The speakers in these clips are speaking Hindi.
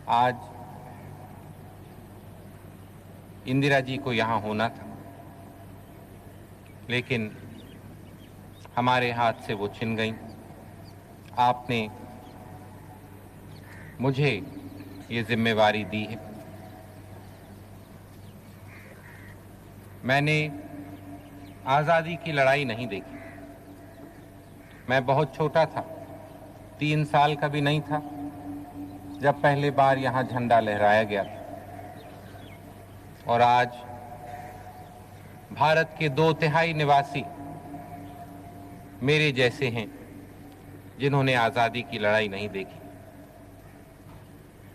आज इंदिरा जी को यहाँ होना था, लेकिन हमारे हाथ से वो छिन गईं। आपने मुझे ये जिम्मेवारी दी है। मैंने आज़ादी की लड़ाई नहीं देखी। मैं बहुत छोटा था, 3 साल का भी नहीं था जब पहली बार यहाँ झंडा लहराया गया था। और आज भारत के 2/3 निवासी मेरे जैसे हैं जिन्होंने आज़ादी की लड़ाई नहीं देखी।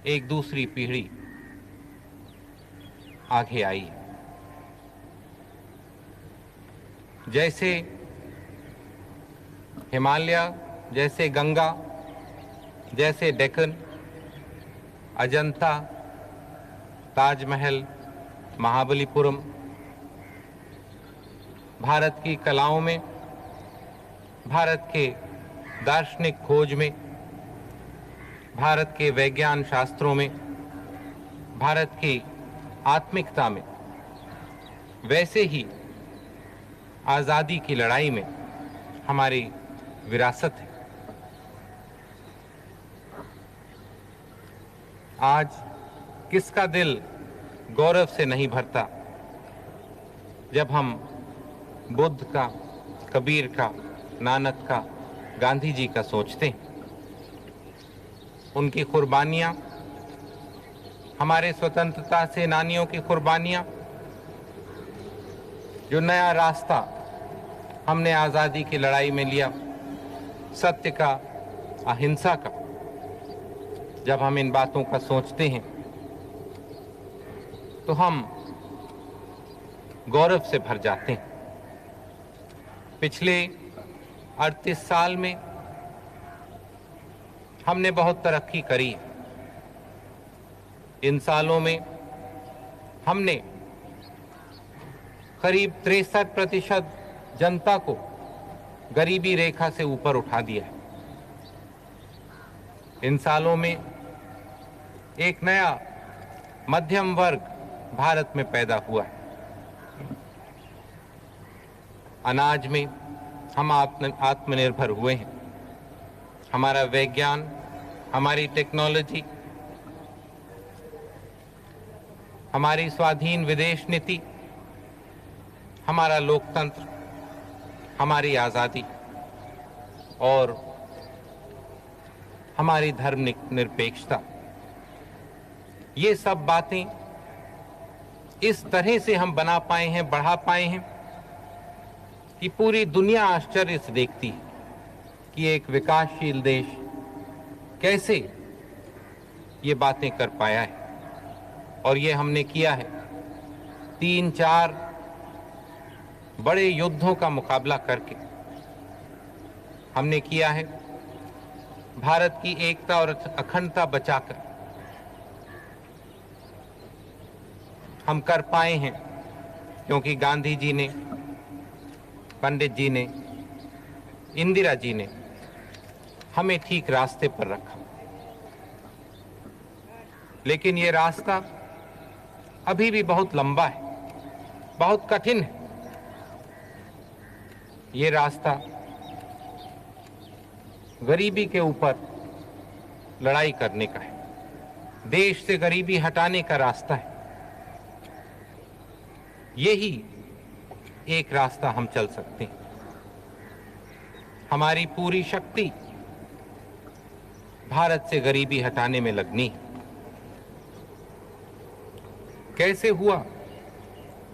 एक दूसरी पीढ़ी आगे आई है। जैसे हिमालय, जैसे गंगा, जैसे डेक्कन, अजंता, ताजमहल, महाबलीपुरम, भारत की कलाओं में, भारत के दार्शनिक खोज में, भारत के वैज्ञान शास्त्रों में, भारत की आत्मिकता में, वैसे ही आज़ादी की लड़ाई में हमारी विरासत है। आज किसका दिल गौरव से नहीं भरता जब हम बुद्ध का, कबीर का, नानक का, गांधी जी का सोचते हैं। उनकी कुर्बानियां, हमारे स्वतंत्रता सेनानियों की कुर्बानियां, जो नया रास्ता हमने आज़ादी की लड़ाई में लिया, सत्य का, अहिंसा का, जब हम इन बातों का सोचते हैं तो हम गौरव से भर जाते हैं। पिछले 38 साल में हमने बहुत तरक्की करी। इन सालों में हमने करीब 63% जनता को गरीबी रेखा से ऊपर उठा दिया है। इन सालों में एक नया मध्यम वर्ग भारत में पैदा हुआ है। अनाज में हम आत्मनिर्भर हुए हैं। हमारा विज्ञान, हमारी टेक्नोलॉजी, हमारी स्वाधीन विदेश नीति, हमारा लोकतंत्र, हमारी आज़ादी और हमारी धर्मनिरपेक्षता, ये सब बातें इस तरह से हम बना पाए हैं, बढ़ा पाए हैं कि पूरी दुनिया आश्चर्य से देखती है कि एक विकासशील देश कैसे ये बातें कर पाया है। और ये हमने किया है 3-4 बड़े युद्धों का मुकाबला करके। हमने किया है भारत की एकता और अखंडता बचाकर। हम कर पाए हैं क्योंकि गांधी जी ने, पंडित जी ने, इंदिरा जी ने हमें ठीक रास्ते पर रखा। लेकिन ये रास्ता अभी भी बहुत लंबा है, बहुत कठिन है। ये रास्ता गरीबी के ऊपर लड़ाई करने का है, देश से गरीबी हटाने का रास्ता है। यही एक रास्ता हम चल सकते हैं। हमारी पूरी शक्ति भारत से गरीबी हटाने में लगनी है। कैसे हुआ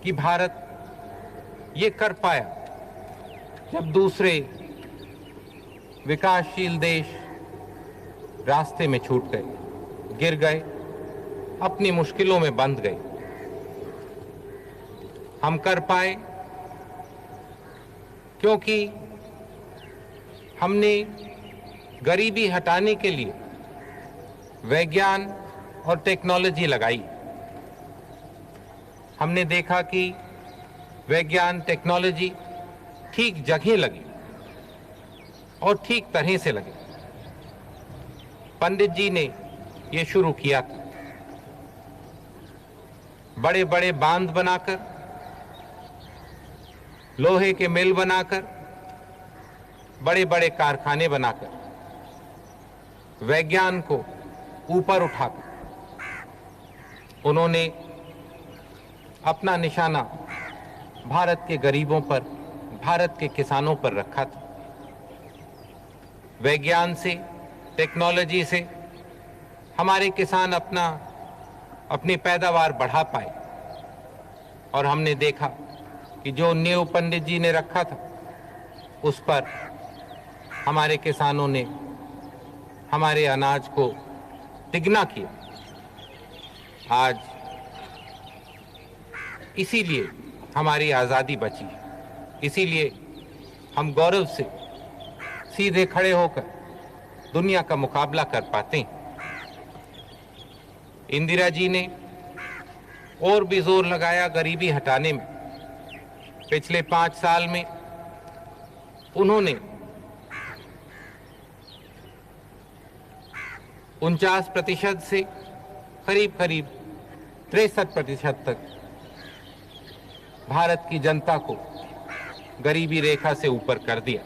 कि भारत ये कर पाया जब दूसरे विकासशील देश रास्ते में छूट गए, गिर गए, अपनी मुश्किलों में बंध गए? हम कर पाए क्योंकि हमने गरीबी हटाने के लिए विज्ञान और टेक्नोलॉजी लगाई। हमने देखा कि विज्ञान, टेक्नोलॉजी ठीक जगह लगी और ठीक तरह से लगी। पंडित जी ने ये शुरू किया था बड़े बड़े बांध बनाकर, लोहे के मिल बनाकर, बड़े बड़े कारखाने बनाकर, विज्ञान को ऊपर उठाकर उन्होंने अपना निशाना भारत के गरीबों पर, भारत के किसानों पर रखा था। विज्ञान से, टेक्नोलॉजी से हमारे किसान अपनी पैदावार बढ़ा पाए और हमने देखा कि जो नींव पंडित जी ने रखा था उस पर हमारे किसानों ने हमारे अनाज को तिगना किया। आज इसीलिए हमारी आज़ादी बची, इसीलिए हम गौरव से सीधे खड़े होकर दुनिया का मुकाबला कर पाते हैं। इंदिरा जी ने और भी जोर लगाया गरीबी हटाने में। पिछले 5 साल में उन्होंने 49% से करीब 63% तक भारत की जनता को गरीबी रेखा से ऊपर कर दिया।